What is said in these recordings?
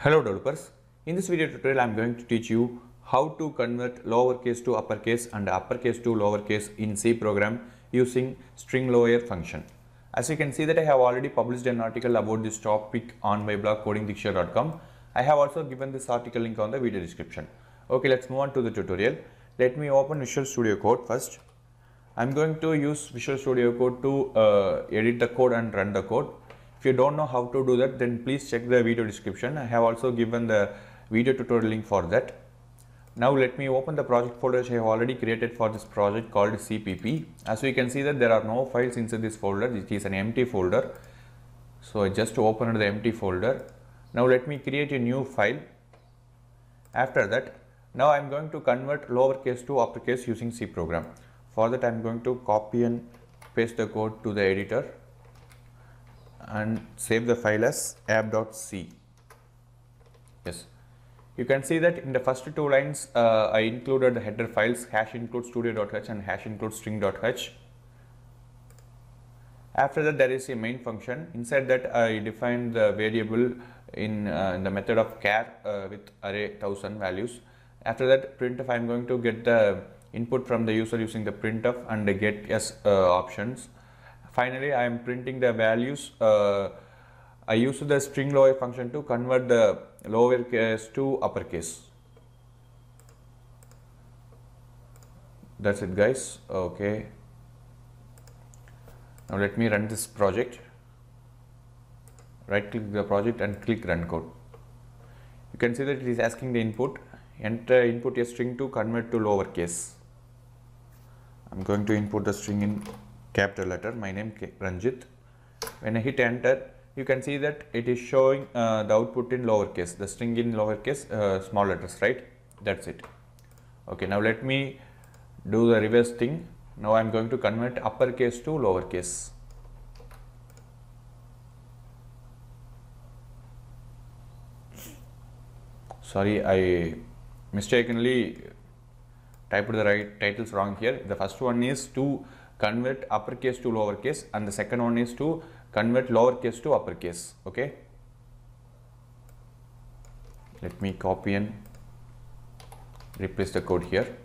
Hello developers, in this video tutorial I am going to teach you how to convert lowercase to uppercase and uppercase to lowercase in C program using string lower function. As you can see that I have already published an article about this topic on my blog codingdiksha.com. I have also given this article link on the video description. Okay, let's move on to the tutorial. Let me open Visual Studio Code first. I am going to use Visual Studio Code to edit the code and run the code. If you don't know how to do that, then please check the video description. I have also given the video tutorial link for that. Now let me open the project folder which I have already created for this project called CPP. As we can see that there are no files inside this folder. It is an empty folder. So I just opened the empty folder. Now let me create a new file. After that, now I am going to convert lowercase to uppercase using C program. For that I am going to copy and paste the code to the editor and save the file as app.c. Yes, you can see that in the first two lines I included the header files hash include studio.h and hash include string.h. After that there is a main function. Inside that I defined the variable in the method of char with array 1000 values. After that printf, I am going to get the input from the user using the printf and the get yes options. Finally, I am printing the values. I used the string lower function to convert the lowercase to uppercase. That's it, guys. Okay. Now let me run this project. Right click the project and click run code. You can see that it is asking the input. Enter input a string to convert to lowercase. I'm going to input the string in capital letter, my name Ranjit. When I hit enter, you can see that it is showing the output in lowercase, the string in lowercase, small letters, right? That's it. Okay, now let me do the reverse thing. Now I am going to convert uppercase to lowercase. Sorry, I mistakenly typed the right titles wrong here. The first one is to convert uppercase to lowercase and the second one is to convert lowercase to uppercase. Okay, let me copy and replace the code here.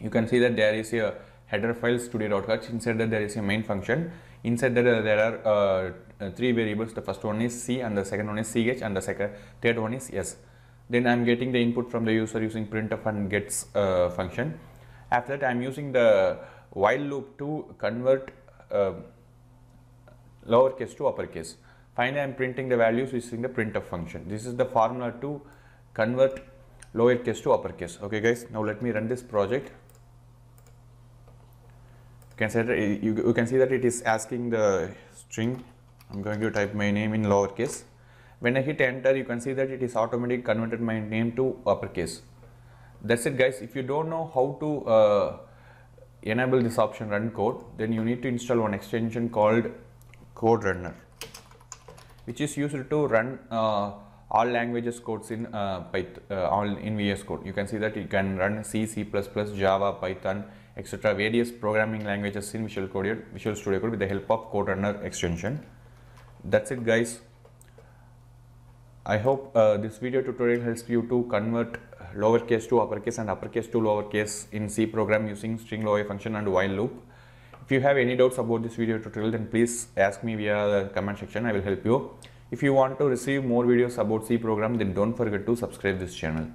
You can see that there is a header file studio.h. Inside that there is a main function. Inside that there are three variables. The first one is c and the second one is ch and the third one is s. Then I am getting the input from the user using printf and gets function. After that I am using the while loop to convert lowercase to uppercase. Finally I am printing the values using the printf function. This is the formula to convert lowercase to uppercase. Okay guys, now let me run this project. You can see that it is asking the string. I'm going to type my name in lowercase. When I hit enter, you can see that it is automatically converted my name to uppercase. That's it guys. If you don't know how to enable this option run code, then you need to install one extension called Code Runner, which is used to run all languages codes in Python, in VS Code. You can see that you can run C, C++, Java, Python, etc. various programming languages in Visual Studio Code with the help of Code Runner extension. That's it guys. I hope this video tutorial helps you to convert lowercase to uppercase and uppercase to lowercase in C program using string lower function and while loop. If you have any doubts about this video tutorial, then please ask me via the comment section. I will help you. If you want to receive more videos about C program, then don't forget to subscribe this channel.